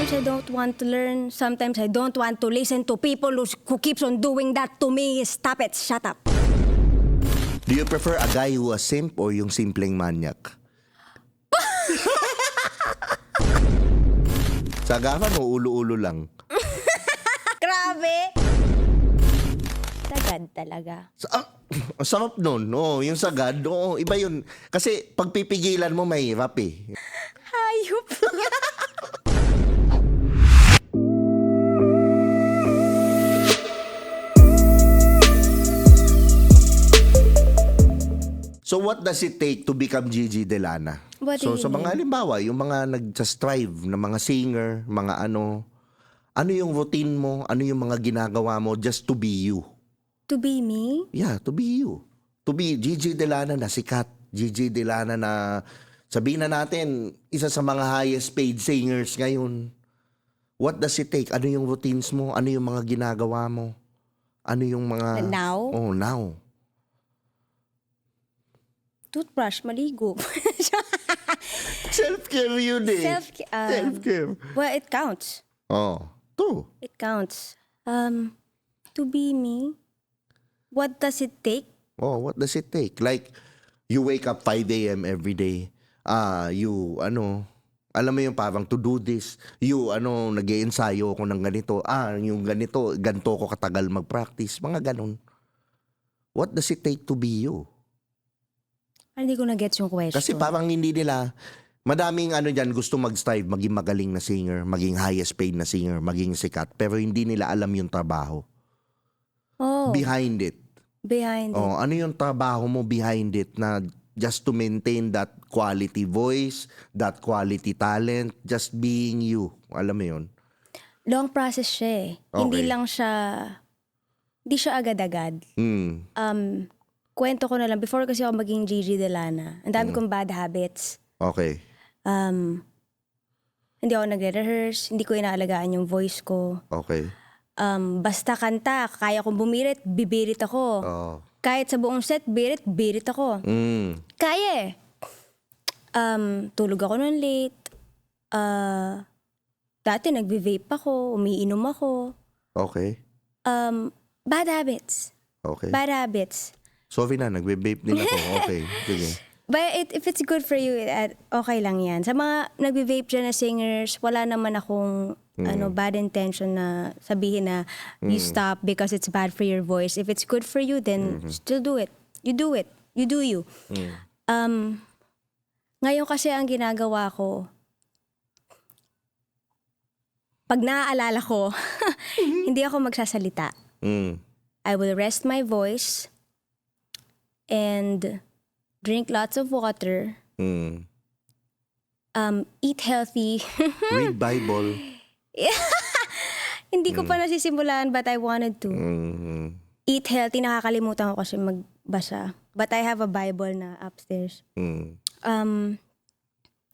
Sometimes I don't want to learn. Sometimes I don't want to listen to people who keeps on doing that to me. Stop it. Shut up. Do you prefer a guy who a simp or yung simpleng manyak? Sagapan o ulo-ulo lang? Grabe. Sagad talaga. Ang sarap nun. Oo, yung sagad, oo, iba yun. Kasi pagpipigilan mo, mahirap eh. Hayop. So what does it take to become Gigi Delana? What do So you sa mga mean? halimbawa, yung mga nag-strive na mga singer, mga ano yung routine mo? Ano yung mga ginagawa mo just to be you? To be me? Yeah, to be you. To be Gigi Delana na sikat. Gigi Delana na sabihin na natin, isa sa mga highest paid singers ngayon. What does it take? Ano yung routines mo? Ano yung mga ginagawa mo? Ano yung mga... Now? Oh, now. Toothbrush, maligo. Self-care yun eh. Self-care. Well, it counts. Oh, to. It counts. To be me, what does it take? Oh, what does it take? Like, you wake up 5 a.m. every day. Alam mo yung parang to do this. Nag-i-ensayo ako ng ganito. Yung ganito ko katagal mag-practice. Mga ganun. What does it take to be you? Hindi ko na-gets yung question. Kasi parang hindi nila, madaming dyan gusto mag-strive, maging magaling na singer, maging highest paid na singer, maging sikat. Pero hindi nila alam yung trabaho. Oh, Behind it. behind it. Oh, ano yung trabaho mo behind it na just to maintain that quality voice, that quality talent, just being you. Alam mo yun? Long process siya eh. Okay. Hindi siya agad-agad. Kwento ko na lang, before kasi ako maging Gigi Delana, ang dami kong bad habits. Okay. Hindi ako nagre-rehearse, hindi ko inaalagaan yung voice ko. Okay. Basta kanta, kaya kong bumirit, bibirit ako. Oh. Kahit sa buong set, birit ako. Kaya eh. Tulog ako nun late. Dati nagbe-vape ako, umiinom ako. Okay. Bad habits. Okay. Bad habits. Sorry na, nagbe-vape din ako. Okay. Sige. But if it's good for you, okay lang yan. Sa mga nagbe-vape dyan na singers, wala naman akong bad intention na sabihin na you stop because it's bad for your voice. If it's good for you, then still do it. You do it. You do you. Ngayon kasi ang ginagawa ko, pag naaalala ko, hindi ako magsasalita. I will rest my voice and drink lots of water. Eat healthy. Read Bible. Hindi ko pa nasisimulan but I wanted to. Eat healthy. Nakakalimutan ko kasi magbasa. But I have a Bible na upstairs.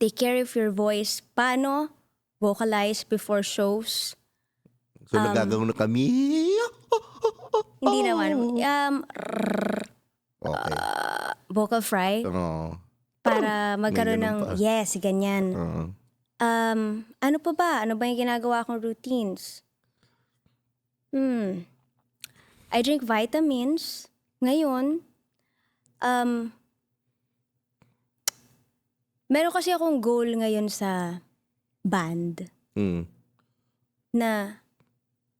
Take care of your voice. Paano? Vocalize before shows. So, nagagawin na kami. Hindi naman. Okay. Vocal fry. Oh. Para magkaroon ng, ganun pa. yes, ganyan. Ano pa ba? Ano ba yung ginagawa kong routines? I drink vitamins. Ngayon, meron kasi akong goal ngayon sa band na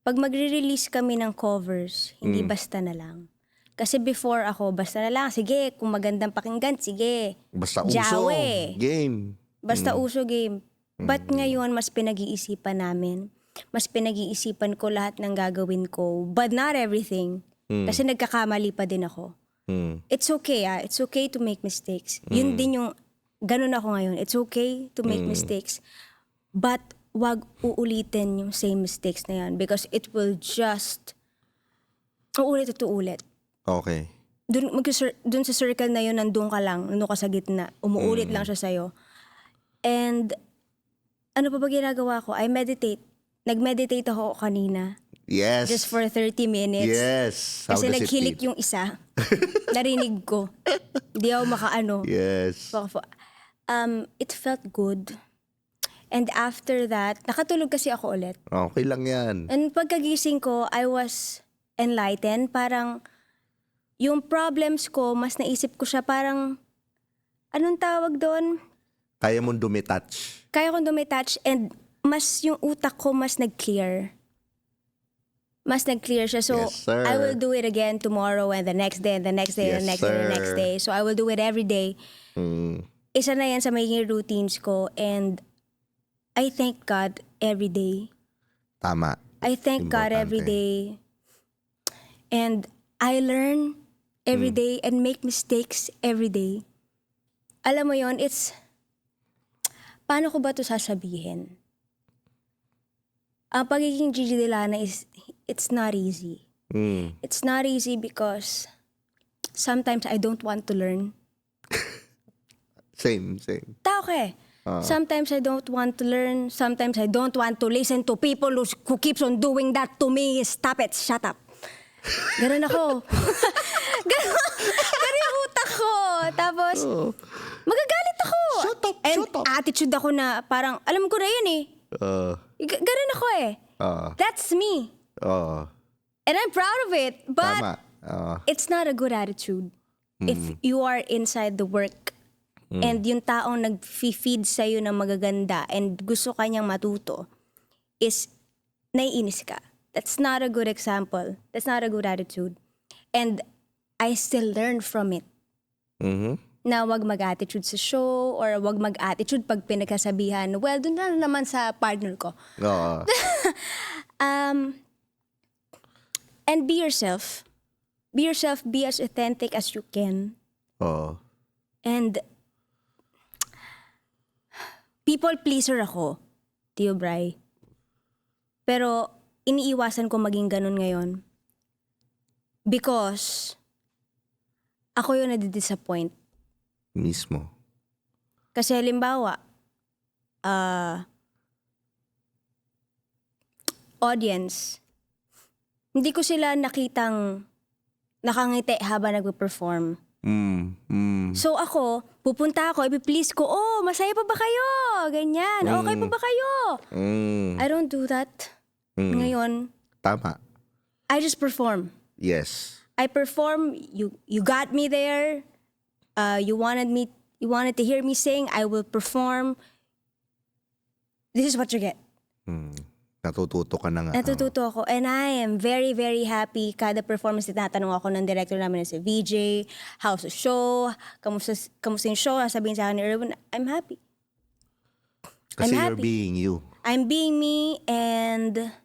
pag magre-release kami ng covers, hindi basta na lang. Kasi before ako, basta na lang, sige, kung magandang pakinggan, sige. Basta uso. Jawe. Game. Basta uso game. But ngayon, mas pinag-iisipan namin. Mas pinag-iisipan ko lahat ng gagawin ko. But not everything. Kasi nagkakamali pa din ako. It's okay It's okay to make mistakes. Yun din yung, ganun ako ngayon. It's okay to make mistakes. But wag uulitin yung same mistakes na yan. Because it will just, uulit at uulit. Okay. Dun sa circle na yun, nandun ka lang. Nandun ka sa gitna. Umuulit lang siya sa'yo. And, ano pa ba ginagawa ko? I meditate. Nag-meditate ako kanina. Yes. Just for 30 minutes. Yes. How Kasi does it naghilik feel? yung isa. Narinig ko. Hindi ako makaano. Yes. It felt good. And after that, nakatulog kasi ako ulit. Okay lang yan. And pagkagising ko, I was enlightened. Parang yung problems ko, mas naisip ko siya parang, anong tawag doon? Kaya mong dumitouch. Kaya kong dumitouch and mas yung utak ko mas nag-clear. Mas nag-clear siya. So, Yes, sir. I will do it again tomorrow and the next day and the next day and the Yes, next day and the sir. next day. So, I will do it every day. Mm. Isa na yan sa magiging routines ko and I thank God every day. Tama. I thank God every day. And I learn every day and make mistakes every day. Alam mo yon, paano ko ba ito sasabihin? Ang pagiging Gigi Delana it's not easy. Mm. It's not easy because sometimes I don't want to learn. Same. Tao ka eh. Sometimes I don't want to learn. Sometimes I don't want to listen to people who keeps on doing that to me. Stop it. Shut up. Ganun ako. Ganun yung utak ko. Tapos, magagalit ako. Shut up, And shut up. attitude ako na parang, alam ko na yun eh. Ganun ako eh. That's me. And I'm proud of it. But Tama. it's not a good attitude. If you are inside the work and yung taong nag-feed sa'yo ng magaganda and gusto kanyang matuto is naiinis ka. That's not a good example. That's not a good attitude. And I still learn from it. Mhm. Na wag mag-attitude sa show or wag mag-attitude pag pinagkasabihan. Well, dun na naman sa partner ko. Oo. And be yourself. Be yourself. Be as authentic as you can. Oo. And people pleaser ako, Tio Bry. Pero iniiwasan ko maging ganun ngayon. Because ako yung nadi-disappoint. Mismo. Kasi halimbawa, audience, hindi ko sila nakitang nakangiti habang nagpe-perform. So ako, pupunta ako, i-please ko, oh, masaya pa ba kayo? Ganyan, okay pa ba kayo? I don't do that. Ngayon, Tama. I just perform. Yes. I perform, you got me there. You wanted to hear me sing, I will perform. This is what you get. Natututo ka na nga. Natututo ako. And I am very, very happy. Kada performance, tinatanong ako ng director namin na si VJ, how's the show? Kamusta yung show? Sabihin sa akin ni Erwin, I'm happy. Kasi I'm you're happy. being you. I'm being me and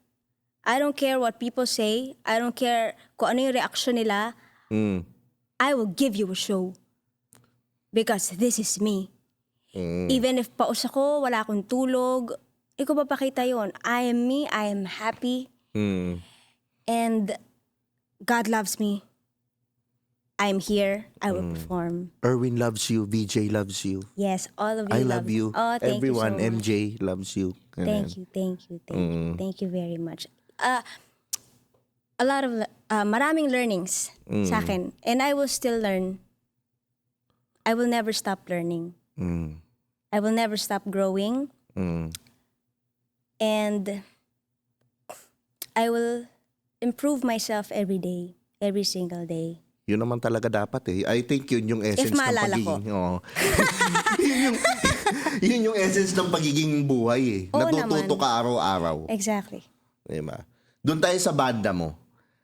I don't care what people say. I don't care kung ano yung reaction nila. I will give you a show. Because this is me. Even if paus ako, wala akong tulog, ikaw papakita yun. I am me, I am happy, and God loves me. I'm here, I will perform. Erwin loves you. VJ loves you. Yes, all of you I love you. Oh, thank Everyone, you so much. MJ loves you. Thank you. Thank you very much. A lot of, maraming learnings sa akin. And I will still learn. I will never stop learning. I will never stop growing. And I will improve myself every day, every single day. Yun naman talaga dapat eh. I think yun yung essence ng maalala ko. pagiging... Oo. yun yung essence ng pagiging buhay eh. Oo Natututo naman. ka araw-araw. Exactly. Diba? Doon tayo sa banda mo.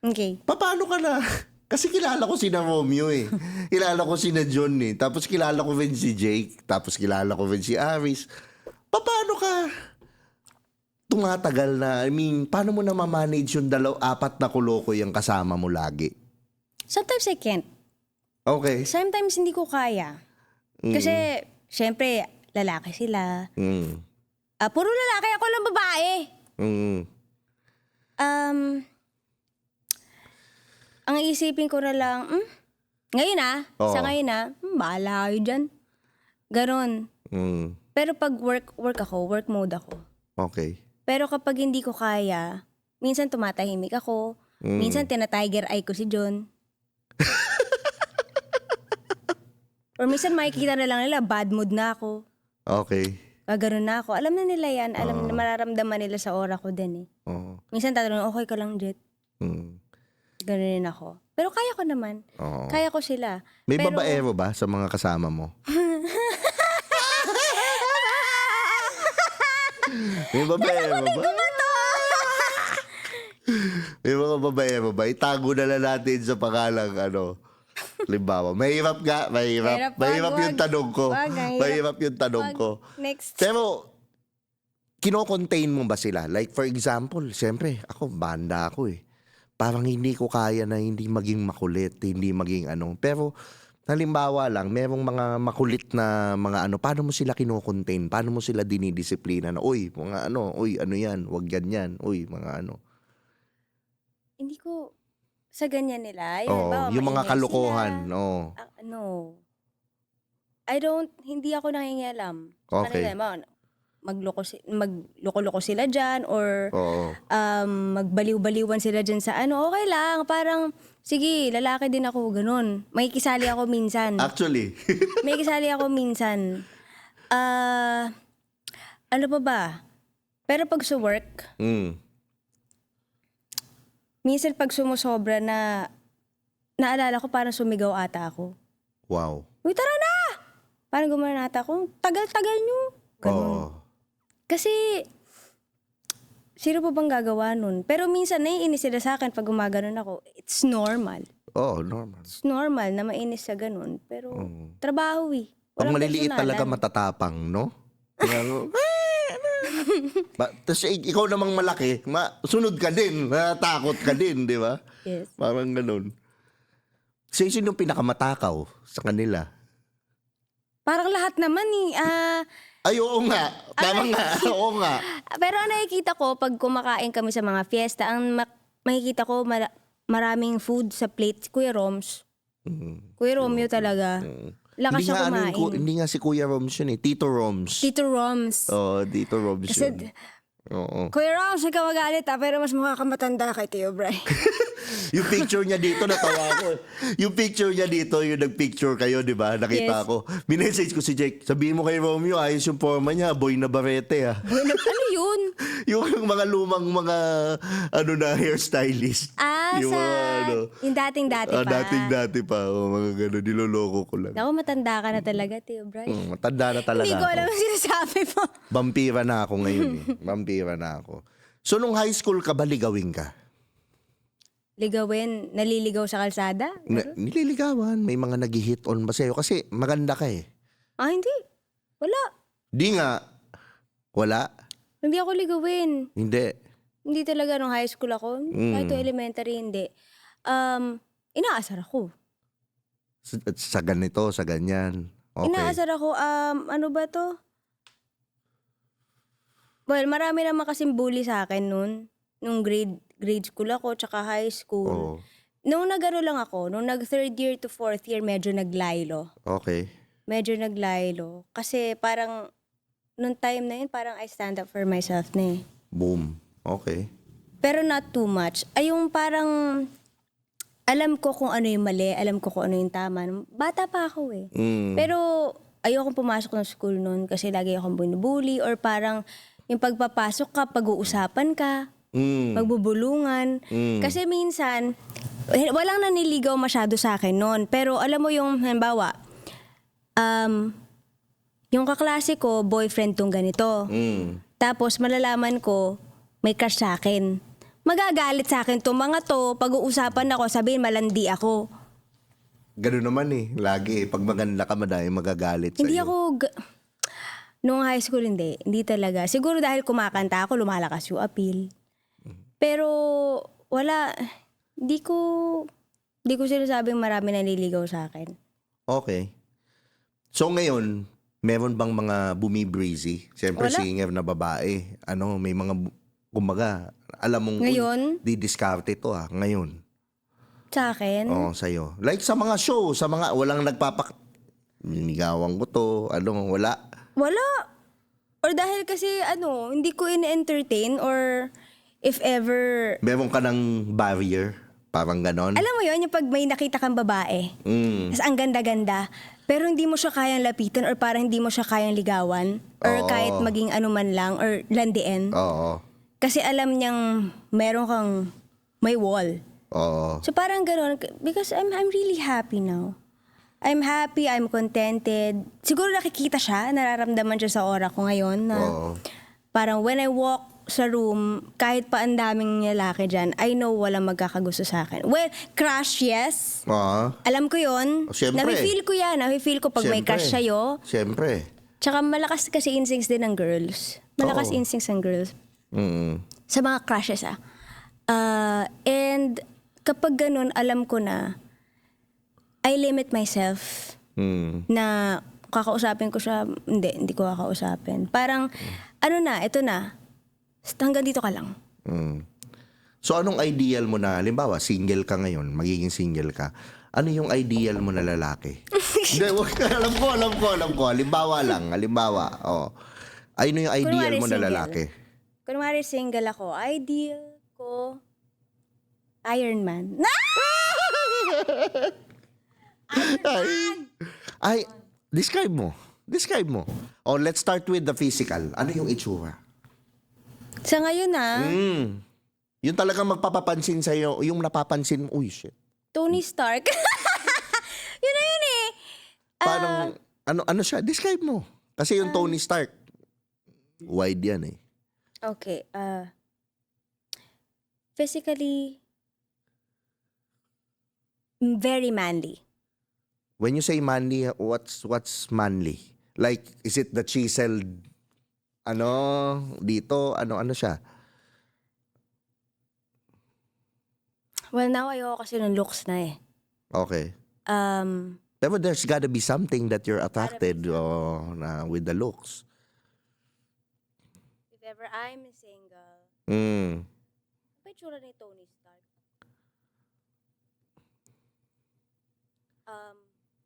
Okay. Paano ka na? Kasi kilala ko sina Romeo eh. Kilala ko sina John eh. Tapos kilala ko rin si Jake. Tapos kilala ko rin si Aris. Paano ka tumatagal na? I mean, paano mo na ma-manage yung apat na kuloko yung kasama mo lagi? Sometimes I can't. Okay. Sometimes hindi ko kaya. Kasi, syempre, lalaki sila. Puro lalaki, ako lang babae. Ang isipin ko na lang, ngayon sa ngayon bahala kayo dyan. Ganon. Pero pag work mode ako. Okay. Pero kapag hindi ko kaya, minsan tumatahimik ako, minsan tina-tiger eye ko si John. Or minsan makikita na lang nila, bad mood na ako. Okay. gaganon na ako. Alam na nila yan. Alam na mararamdaman nila sa aura ko din eh. Oo. Minsan tatanungin, okay ka lang, Jet? Ganonin ako. Pero kaya ko naman. Oo. Kaya ko sila. May Pero, babaero ba sa mga kasama mo? May babaero ba? May mga babaero ba? Itago na lang natin sa pangalang Limbawa. Mahirap nga. Mahirap yung tanong ko. Mahirap yung tanong ko. Next. Pero, kino-contain mo ba sila? Like for example, siyempre, ako, banda ako eh. Parang hindi ko kaya na hindi maging makulit, hindi maging Pero, halimbawa lang, merong mga makulit na mga paano mo sila kino-contain? Paano mo sila dinidisiplina na, uy, mga uy, yan, wag ganyan, uy, mga Hindi ko, sa ganyan nila. Yung, Oo, halimbawa, yung mga maingay kalokohan, sila. oo. Hindi ako nangingialam. Okay. Kanila, magloko-loko sila dyan or Oo. magbaliw-baliwan sila dyan sa okay lang. Parang, sige, lalaki din ako, ganun. May kisali ako minsan. Actually. May kisali ako minsan. Ano pa ba? Pero pag sa work, minsan pag sumusobra na, naalala ko parang sumigaw ata ako. Wow. Uy, tara na! Parang gumana ata ako. Tagal-tagal nyo. Ganun. Oo. Kasi, sino pa bang gagawa nun? Pero minsan naiinis sila sa akin pag gumaganon ako. It's normal. Oo, normal. It's normal na mainis sa ganun. Pero, trabaho eh. Pag Walang maliliit personalan. talaga matatapang, no? Tapos ikaw namang malaki, sunod ka din, natakot ka din, di ba? Yes. Parang ganun. Sino yung pinakamatakaw sa kanila? Parang lahat naman eh. Ay, oo nga. Tama nga. Oo nga. Pero ang nakikita ko, pag kumakain kami sa mga fiesta, ang makikita ko maraming food sa plate, Kuya Roms. Kuya Romeo talaga. Lakas Hindi siya nga, kumain. hindi nga si Kuya Roms yun eh. Tito Roms. Tito Roms. Oo, Tito Roms Kasi, yun. Oo. Kuya Roms, huwag ka magalit pero mas makakamatanda kay Tio Bray. Yung picture niya dito, natawa ko. Yung picture niya dito, yung nag-picture kayo, di ba? Nakita Yes. ko. Minessage ko si Jake, sabihin mo kay Romeo, ayos yung forma niya, boy na barete ah. Ano yun? Yung mga lumang mga, na, hairstylist. Yung Sa, mga, yung dating-dati pa. Dating-dati pa. O, mga gano'n, niloloko ko lang. Naku, matanda ka na talaga, Tio Bray. Matanda na talaga Hindi ko alam ako. ang sinasabi mo. Vampira na ako ngayon eh. Vampira na ako. So, nung high school ka ba, ligawin ka? Ligawin, naliligaw sa kalsada? Nililigawan. May mga nag-hit on ba sa'yo? Kasi maganda ka eh. Hindi. Wala. Di nga. Wala. Hindi ako ligawin. Hindi. Hindi talaga nung high school ako. Kahit to elementary, hindi. Inaasar ako. Sa ganito, sa ganyan. Okay. Inaasar ako, ano ba to? Well, marami naman kasing bully sa akin nun. Nung grade school ako, tsaka high school. Oo. Nung nag-ano lang ako, nung nag-third year to fourth year, medyo naglaylo. Okay. Medyo naglaylo. Kasi parang, nung time na yun, parang I stand up for myself na eh. Boom. Okay. Pero not too much. Ay yung parang, alam ko kung ano yung mali, alam ko kung ano yung tama. Bata pa ako eh. Pero ayokong pumasok ng school nun kasi lagi akong binubully or parang yung pagpapasok ka, pag-uusapan ka, pagbubulungan. Kasi minsan, walang naniligaw masyado sa akin nun. Pero alam mo yung, halimbawa, yung kaklase ko, boyfriend tong ganito. Tapos malalaman ko, may crush sa akin. Magagalit sa akin tong mga to, pag-uusapan ako, sabihin malandi ako. Ganun naman eh. Lagi eh. Pag maganda ka, madami magagalit Hindi sa'yo. ako, nung high school hindi talaga. Siguro dahil kumakanta ako, lumalakas yung appeal. Pero wala, di ko sinasabing marami naliligaw sa akin. Okay. So ngayon, meron bang mga bumibreezy? Siyempre Wala. singer na babae. May mga, kumbaga, alam mong, Ngayon? di-discarte to ngayon. Sa akin? Oo, sa'yo. Like sa mga show, sa mga, walang ninigawan ko to, wala. Wala. Or dahil kasi hindi ko in-entertain or if ever, Meron ka ng barrier, parang ganon. alam mo yun, yung pag may nakita kang babae, tas ang ganda-ganda, pero hindi mo siya kayang lapitan or parang hindi mo siya kayang ligawan or Oo. kahit maging ano man lang or landiin. Oo. Kasi alam niyang meron kang may wall. Oo. So parang gano'n, because I'm really happy now. I'm happy, I'm contented. Siguro nakikita siya, nararamdaman siya sa aura ko ngayon na Oo. parang when I walk sa room, kahit pa ang daming lalaki dyan, I know walang magkakagusto sa akin. Well, crush, yes. Alam ko yun. Siyempre. Nafe-feel ko yan. Nafe-feel ko pag may crush sa'yo. Siyempre. Tsaka malakas kasi instincts din ng girls. Malakas Oo. instincts ng girls. Mm. Sa mga crushes, and kapag ganun, alam ko na I limit myself Mm. na kakausapin ko siya, hindi ko kakausapin. Parang, ano na, ito na, hanggang dito ka lang. Mm. So anong ideal mo na, halimbawa, single ka ngayon, magiging single ka, ano yung ideal mo na lalaki? Hindi, alam ko. Halimbawa lang, oh. Ano yung ideal Kunwari mo na single. lalaki? Kunwari single ako, ideal ko, Iron Man. Ay, describe mo. Oh, let's start with the physical. Ano yung itsura? Sa ngayon Yung talagang magpapapansin sa'yo, yung napapansin mo, uy, shit. Tony Stark. Yun na yun eh. Parang, ano siya? Describe mo. Kasi yung Tony Stark, wide yan eh. Okay, physically, very manly. When you say manly, what's manly? Like, is it the chiseled, dito, ano siya? Well, now ayoko kasi ng looks na eh. Okay. Pero there's gotta be something that you're attracted with the looks. If ever I'm single, Mm. ano ba itsura ni Tony Stark?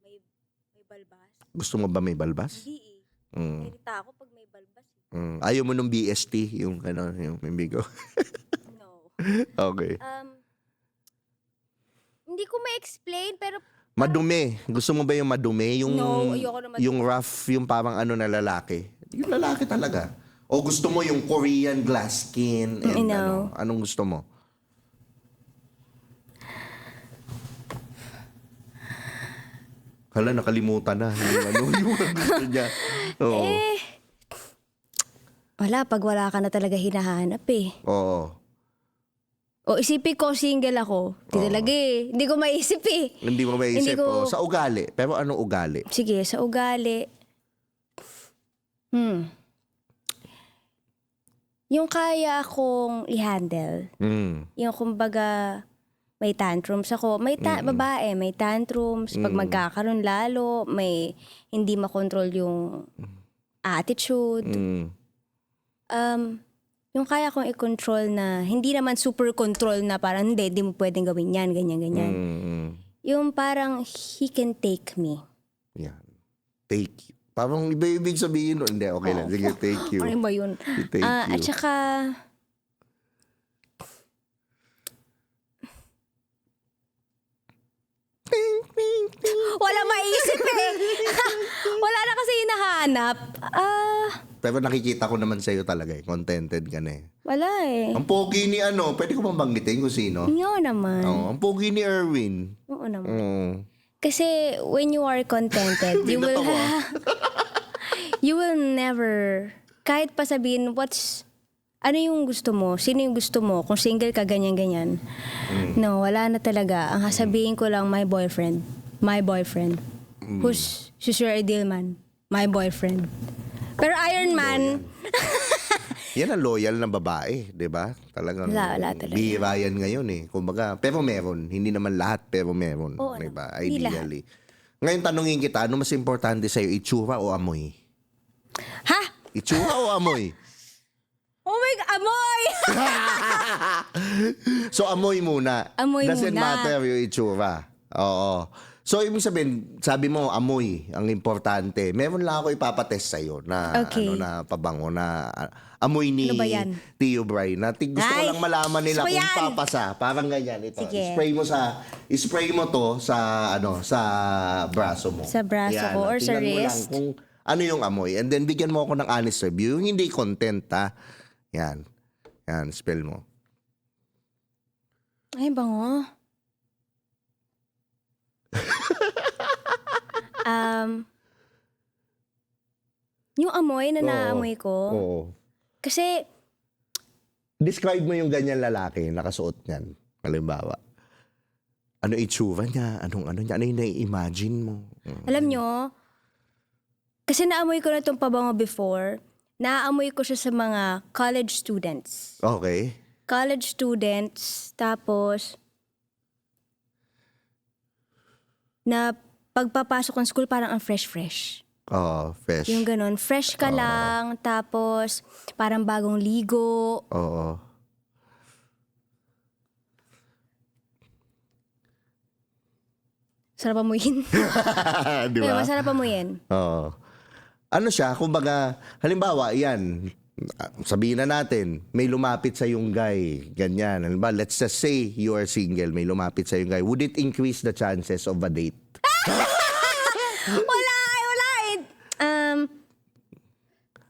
May balbas? Gusto mo ba may balbas? Hindi eh. Mm. Nalita ako pag may balbas eh. Ayaw mo nung BST, yung yung membigo. No. Okay. Hindi ko ma-explain pero Madumi. Gusto mo ba yung madumi? Yung, No, ayoko na madumi. yung rough, yung parang na lalaki. Yung lalaki talaga. O gusto mo yung Korean glass skin and No. anong gusto mo? Hala, nakalimutan na. Yung gusto niya. Oo. wala, pag wala ka na talaga hinahanap eh. Oo. O isipin ko single ako. Di talaga eh. Hindi ko maisip eh. Hindi mo maisip. Hindi ko- Sa ugali. Pero anong ugali? Sige, sa ugali. Yung kaya akong i-handle. Yung kumbaga, may tantrums ako. Babae, may tantrums. Pag magkakaroon lalo, may hindi makontrol yung attitude. Yung kaya kong i-control na, hindi naman super control na parang hindi mo pwedeng gawin yan, ganyan. Yung parang, he can take me. Yan. Take you. Parang iba-ibig sabihin. Hindi, okay lang. Sige, take you. Ano ba yun? Take you. At saka, wala maisip eh. Wala na kasi hinahanap. Pero nakikita ko naman sa'yo talaga eh. Contented ka na eh. Wala eh. Ang pogi ni pwede ko bang banggitin kung sino? Oo naman. Oo, ang pogi ni Erwin. Oo naman. Oo. Kasi when you are contented, you will Natawa. you will never, kahit pa sabihin, ano yung gusto mo? Sino yung gusto mo? Kung single ka, ganyan-ganyan. No, wala na talaga. Ang sasabihin ko lang, my boyfriend. My boyfriend. Who's your ideal man? My boyfriend. Pero Iron Man, Yan ang loyal na babae, di ba? Talagang Wala talaga. bihira yan ngayon eh. Kumbaga, pero meron. Hindi naman lahat, pero meron. Oo Di ba? Hindi Ideally. Ngayon, tanungin kita, ano mas importante sa'yo, itsura o amoy? ha? Itsura o amoy? Oh my God, amoy! So, amoy muna. Amoy Doesn't muna. matter yung itsura. Oo. So, ibig sabihin, sabi mo, amoy ang importante. Meron lang ako ipapatest sa'yo na, Okay. na pabango na amoy ni Ano ba yan? Tio Bry. Gusto ko Ay, lang malaman nila gusto ko kung yan. papasa. Parang ganyan ito. Sige. Spray mo to sa, sa braso mo. Sa braso ko or sa tingnan mo lang wrist. kung ano yung amoy. And then, bigyan mo ako ng honest review. Yung hindi content, ha? Yan. Yan, spell mo. Ay, bango. Yung amoy na naamoy ko, Oo. kasi Describe mo yung ganyan lalaki nakasuot niyan. Halimbawa. Ano itsura niya? Anong ano niya? Ano yung nai-imagine mo? alam nyo, kasi naamoy ko na itong pabango before, naamoy ko siya sa mga college students. Okay. College students, tapos na pagpapasok ng school parang ang fresh-fresh. Oh, fresh. Yung ganun, fresh ka lang, tapos parang bagong ligo. Oo. Sarap amuyin. Di ba? Masarap amuyin. Oo. Ano siya? Kumbaga, halimbawa, yan. Sabihin na natin, may lumapit sa yung guy. Ganyan. Halimbawa, let's just say you are single, may lumapit sa yung guy. Would it increase the chances of a date? Wala eh.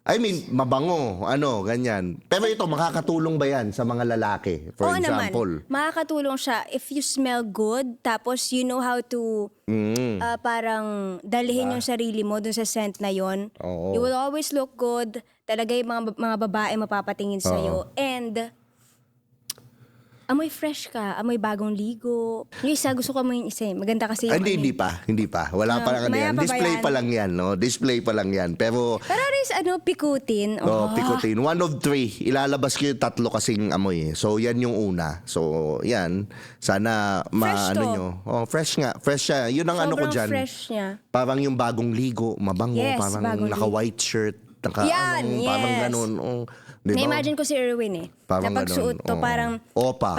I mean, mabango, ano, ganyan. Pero ito, makakatulong ba yan sa mga lalaki? For Oo example. naman. Makakatulong siya if you smell good, tapos you know how to parang dalhin yung sarili mo dun sa scent na yon. Oo. You will always look good. Talaga yung mga babae mapapatingin sa'yo. And amoy fresh ka, amoy bagong ligo. Yung isa, gusto ko amoy yung isa. Maganda kasi yung Hindi pa. Wala pa lang ano maya yan. pa ba Display yan? pa lang yan, no? Display pa lang yan. Pero, Pero rin, pikutin. pikutin. 1 of 3. Ilalabas ko yung 3 kasing amoy. So, yan yung una. So, yan. Sana, Fresh to. nyo. Oh, fresh nga. Fresh siya. Yun ang ano ko Sobrang dyan. fresh niya. Parang yung bagong ligo, mabango. Yes, parang bagong naka-white shirt. Yan, Parang yes. ganun. Oh, di ba? Na-imagine ko si Erwin eh. Parang na pagsuot ganun, to, oo. parang Opa.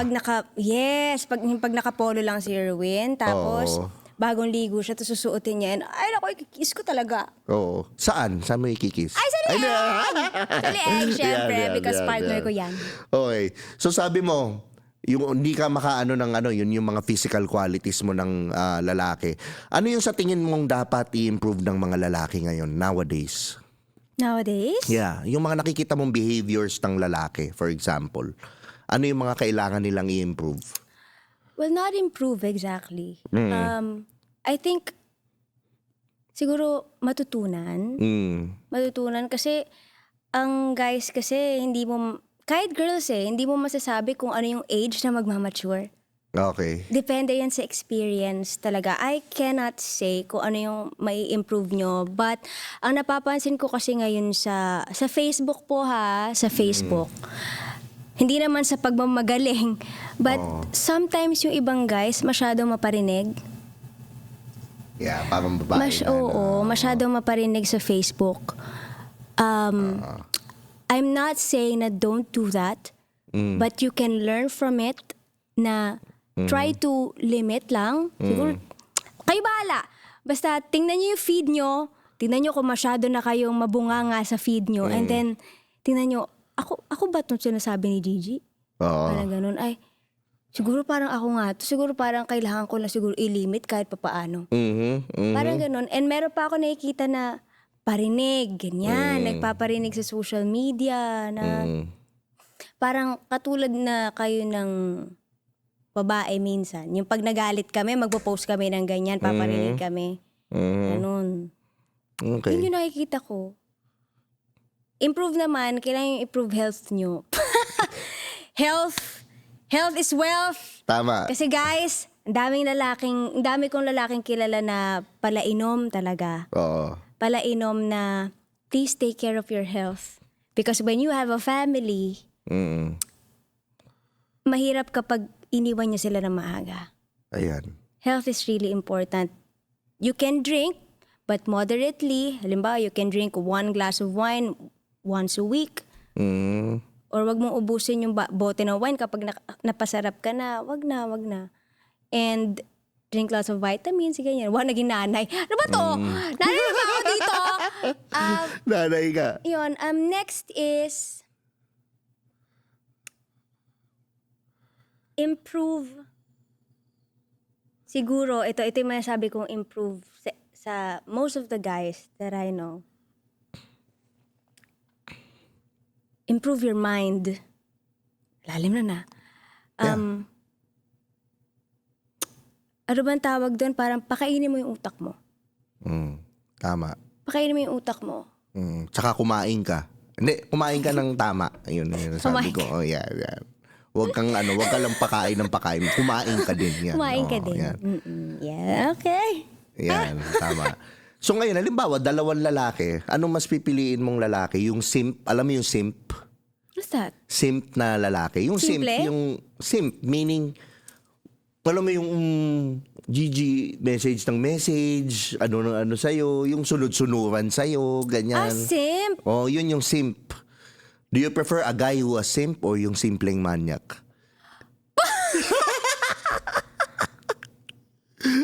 pag naka-polo lang si Erwin, tapos Oo. bagong ligo siya, tapos susuotin niya. And, ay, naku, ikikis ko talaga. Oo. Saan? Saan mo ikikis? Ay, sa leeg! Sa leeg, syempre, Yan, because partner ko yan. Okay. So sabi mo, yung hindi ka makaano ng ano, yun yung mga physical qualities mo ng lalaki. Ano yung sa tingin mong dapat i-improve ng mga lalaki ngayon, nowadays? Nowadays? Yeah, yung mga nakikita mong behaviors ng lalaki, for example. Ano yung mga kailangan nilang i-improve? Well, not improve exactly. I think, siguro matutunan. Matutunan kasi, ang guys kasi, hindi mo, kahit girls hindi mo masasabi kung ano yung age na magmamature. Okay. Depende yan sa experience talaga. I cannot say kung ano yung may improve nyo. But ang napapansin ko kasi ngayon sa Facebook po sa Facebook. Hindi naman sa pagmamagaling. But sometimes yung ibang guys masyadong maparinig. Yeah, parang babae Oo, masyadong maparinig sa Facebook. I'm not saying na don't do that. But you can learn from it na try to limit lang. Siguro, kayo bahala. Basta tingnan nyo yung feed nyo. Tingnan nyo kung masyado na kayong mabunganga sa feed nyo. And then, tingnan nyo, ako ba itong sinasabi ni Gigi? Oo. Parang ganun. Ay, siguro parang ako nga to. Siguro parang kailangan ko na siguro i-limit kahit papaano. Parang ganun. And meron pa ako nakikita na parinig, ganyan. Nagpaparinig sa social media na parang katulad na kayo ng babae minsan. Yung pag nagalit kami, magpo-post kami ng ganyan, paparinig kami. Ganun. Okay. Yun yung nakikita ko. Improve naman, kailangan yung improve health nyo. Health is wealth. Tama. Kasi guys, ang dami kong lalaking kilala na palainom talaga. Oo. Palainom na please take care of your health. Because when you have a family, mahirap kapag iniwan niyo sila ng maaga. Ayan. Health is really important. You can drink, but moderately. Halimbawa, you can drink 1 glass of wine once a week. Or wag mong ubusin yung bote ng wine kapag napasarap ka na. Wag na. And drink lots of vitamins, ganyan. Wow, naging nanay. Ano ba to? Nanay na ba ako dito? Nanay ka. Yun. Next is improve. Siguro, ito yung masasabi kong improve sa most of the guys that I know. Improve your mind. Lalim na. Ano bang tawag doon? Parang pakainin mo yung utak mo. Tama. Pakainin mo yung utak mo. Tsaka kumain ka. Hindi, kumain ka ng tama. Ayun sabi Kumain ko. Oh, yeah. Huwag kang wag ka lang pakain ng pakain. Kumain ka din. Yan. Kumain ka Oo, din. Yan. Yeah, okay. Yan, tama. So ngayon, halimbawa, 2 lalaki. Anong mas pipiliin mong lalaki? Yung simp, alam mo yung simp? What's that? Simp na lalaki. Yung Simple? simp, meaning, alam mo yung GG message ng message, ano sa'yo, yung sunod-sunuran sa'yo, ganyan. Simp. Oh, yun yung simp. Do you prefer a guy who a simp or yung simpleng manyak?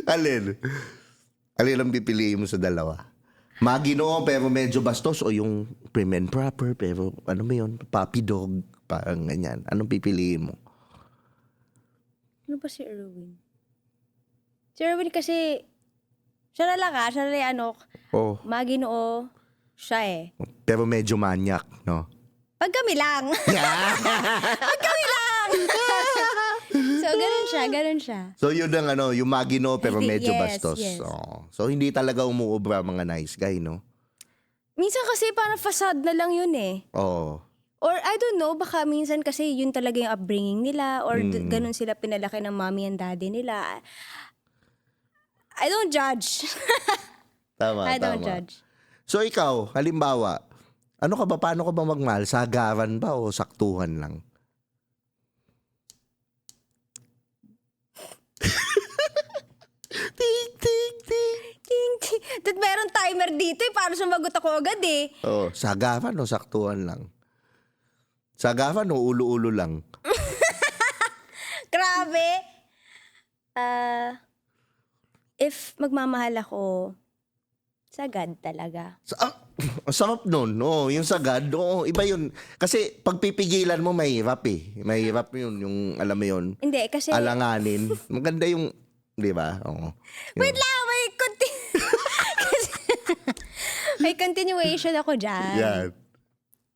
Alin? Alin ang pipiliin mo sa dalawa? Maginoo pero medyo bastos o yung prim and proper pero ano mo yun? Puppy dog, parang ganyan. Anong pipiliin mo? Ano ba si Erwin? Si Erwin kasi, siya Oh, maginoo, siya eh. pero medyo manyak, no? Pag kami lang. Yeah. Pag kami lang. So, ganun siya. So yun ang yung maginoo pero medyo Yes, bastos. yes. Oh. So hindi talaga umuubra mga nice guy, no? Minsan kasi parang facade na lang yun eh. Oh. Or I don't know, baka minsan kasi yun talaga yung upbringing nila or ganun sila pinalaki ng mommy and daddy nila. I don't judge. Tama, I don't tama. judge. So ikaw, halimbawa, paano ka ba magmahal? Sagaran ba o saktuhan lang? Ting, ting, ting. Ting. That meron timer dito eh, para sumagot ako agad eh. Oh, sagaran o saktuhan lang? Sagaran o ulo-ulo lang? Grabe. If magmamahal ako, sagad talaga. Ang sarap nun. Oo, yung sagad. Oo, iba yun. Kasi pagpipigilan mo, mahirap eh. Mahirap yun. Yung, alam mo yun, Hindi, kasi... alanganin. Maganda yung, di ba? Oo. Wait lang, may continuation ako dyan. Yan.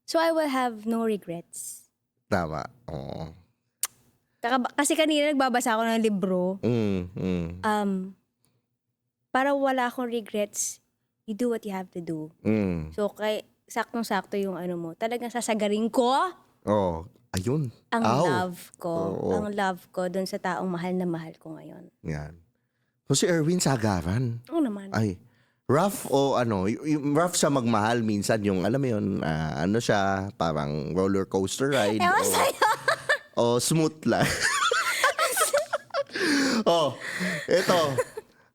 So I will have no regrets. Tama. Oo. Kasi kanina nagbabasa ako ng libro. Para wala akong regrets, you do what you have to do. So saktong-sakto yung mo. Talagang sasagarin ko Oh, ayun. ang Ow. love ko. Oo. Ang love ko dun sa taong mahal na mahal ko ngayon. Yan. So si Erwin sagaran. Oo naman. Ay, rough o yung rough sa magmahal minsan yung alam mo yun, siya, parang roller coaster ride. Ewan sa'yo. O smooth lang. Oh, eto.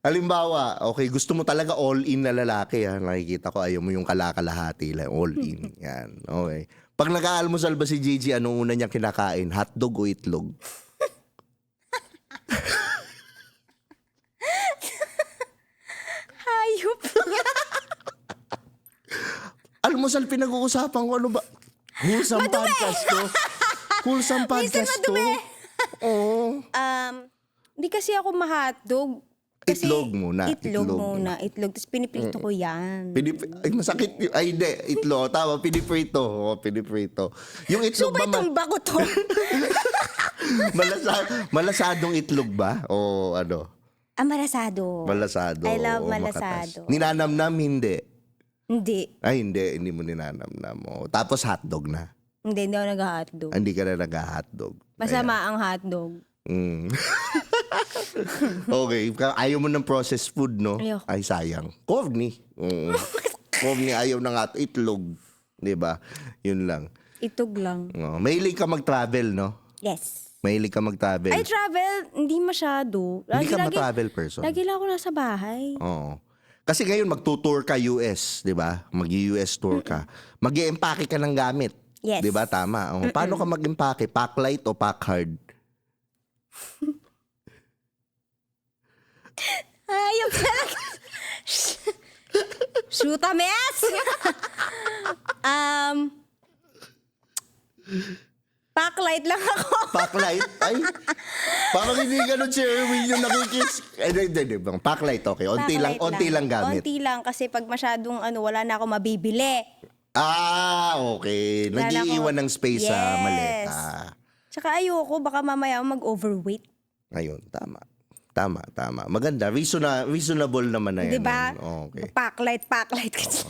Halimbawa, okay, gusto mo talaga all-in na lalaki. Nakikita ko, ayaw mo yung kalakalahati lang. All-in. Yan. Okay. Pag nag-aalmusal ba si Gigi, anong una niyang kinakain? Hotdog o itlog? Hayop. Almusal pinag-uusapan ko. Ano ba? Wholesome podcast to. Wholesome podcast to. Oo. Hindi kasi ako mahotdog. Kasi Itlog muna. Itlog muna. Itlog. Tapos piniprito ko yan. Ay, masakit yun. Ay, hindi. Itlog. Tama, piniprito. Oo, piniprito. Yung itlog So, ba? may tumba ko to. Malasadong itlog ba? O ano? Malasado. Malasado. I love o malasado. makatas. Ninanamnam, hindi. Hindi. Ay, hindi mo ninanamnam. O, tapos hotdog na. Hindi ako nag-hotdog. Hindi ka na nag-hotdog. Masama ang hotdog. Okay. Ayaw mo ng processed food, no? Ayoko. Ay, sayang. Corny. Corny, ayaw na nga. Itlog. Diba? Yun lang. Itog lang. Mahilig ka mag-travel, no? Yes. Mahilig ka mag-travel. I travel, hindi masyado. Hindi ka ma-travel person. Lagi lang ako nasa bahay. Oo. Kasi ngayon magtutour ka US, 'di ba? Mag-US tour ka. Mag-i-empake ka ng gamit. Yes. 'Di ba? Tama. Paano ka mag-empake? Pack light o pack hard? Ayop talaga. Shoot a mess! Backlight lang ako. Backlight? Ay, parang hindi ganun si Erwin yung nakikis. Hindi. Backlight, okay. Onti lang gamit. Onti lang kasi pag masyadong wala na ako mabibili. Okay. Wala na Nag-iiwan ako. ng space sa Yes. maleta. Tsaka ayoko, baka mamaya ako mag-overweight. Ayun, tama. Maganda. Reasonable naman na yan. Diba? Okay. Backlight kasi.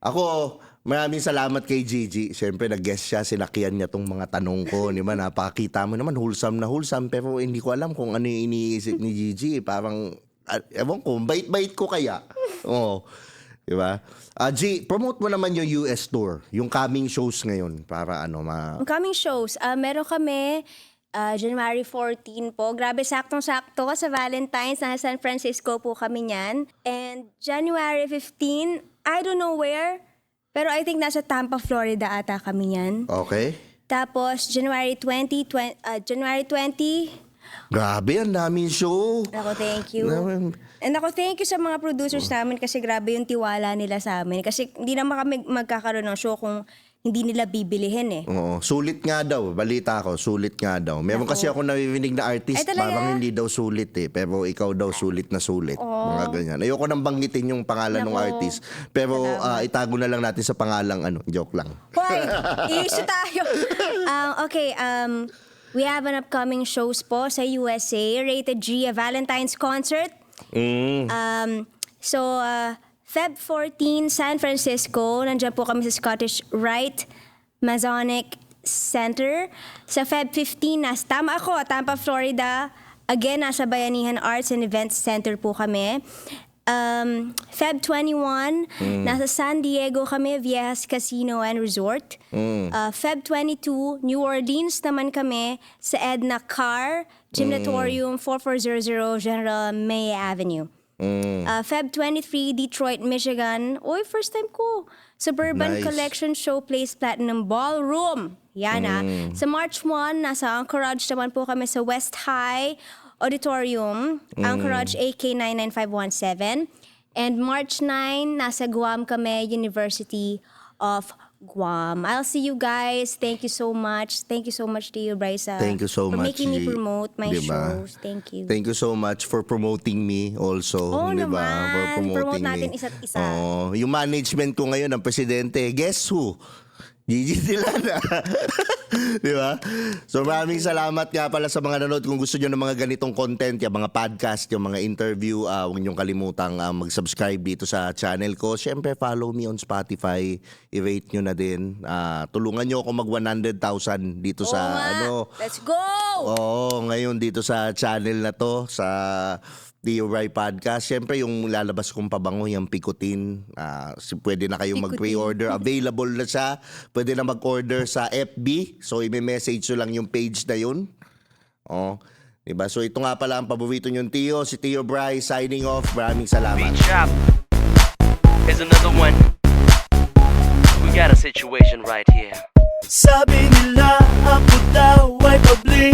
Ako, maraming salamat kay Gigi. Siyempre, nag-guest siya, sinakyan niya tong mga tanong ko. Di ba, napakita mo naman, wholesome na wholesome. Pero hindi ko alam kung ano yung iniisip ni Gigi. Parang, ewan ko, bait-bait ko kaya. Oo. Di ba? G, promote mo naman yung US tour. Yung coming shows ngayon. Para Ang coming shows, meron kami January 14 po. Grabe, saktong-sakto sa Valentine's. Nasa San Francisco po kami niyan. And January 15, I don't know where, pero I think nasa Tampa, Florida ata kami niyan. Okay. Tapos January 20, Grabe, ang daming show. ako thank you. And ako thank you sa mga producers namin kasi grabe yung tiwala nila sa amin. Kasi hindi naman kami magkakaroon ng show kung hindi nila bibilihin eh. Oo, sulit nga daw. Balita ko, sulit nga daw. Meron kasi ako naririnig na artist, Ay, talaga? parang hindi daw sulit eh. Pero ikaw daw sulit na sulit. Mga ganyan. Ayoko nang banggitin yung pangalan ng Nako. artist. Pero itago na lang natin sa pangalang joke lang. Hoy! I-issue tayo! We have an upcoming shows po sa USA. Rated G, a Valentine's concert. Feb 14, San Francisco. Nandiyan po kami sa Scottish Rite Masonic Center. Sa Feb 15, Tampa, Florida. Again, nasa Bayanihan Arts and Events Center po kami. Feb 21, nasa San Diego kami, Viejas Casino and Resort. Feb 22, New Orleans naman kami sa Edna Carr Gymnatorium, 4400 General May Avenue. Feb 23, Detroit, Michigan. Oy, first time ko. Suburban Nice. Collection Showplace Platinum Ballroom. Yan Sa March 1, nasa Anchorage naman po kami sa West High Auditorium. Anchorage AK 99517. And March 9, nasa Guam kami, University of Guam. I'll see you guys. Thank you so much. Thank you so much to you, Brysa. Thank you so for much, making me G. promote my Diba? shows. Thank you. Thank you so much for promoting me also. Oo di ba? naman. For Promote promoting natin me. isa't isa. Oo. Yung management ko ngayon, ang presidente, guess who? Gigi Delana. Di ba? So maraming salamat nga pala sa mga nanood. Kung gusto nyo ng mga ganitong content, yung mga podcast, yung mga interview, huwag nyong kalimutang mag-subscribe dito sa channel ko. Siyempre, follow me on Spotify. I-rate nyo na din. Tulungan nyo ako mag 100,000 dito sa Let's go! Oo, ngayon dito sa channel na to, sa Tio Rai Podcast. Siyempre, yung lalabas kong pabango, yung Pikutin. Pwede na kayong mag-pre-order. Available na siya. Pwede na mag-order sa FB. So, i-message nyo lang yung page na yun. Oh, diba? So, ito nga pala ang paborito nyong Tio. Si Tio Bry signing off. Maraming salamat. Beat Shop is another one. We got a situation right here. Sabi nila ako daw ay pabling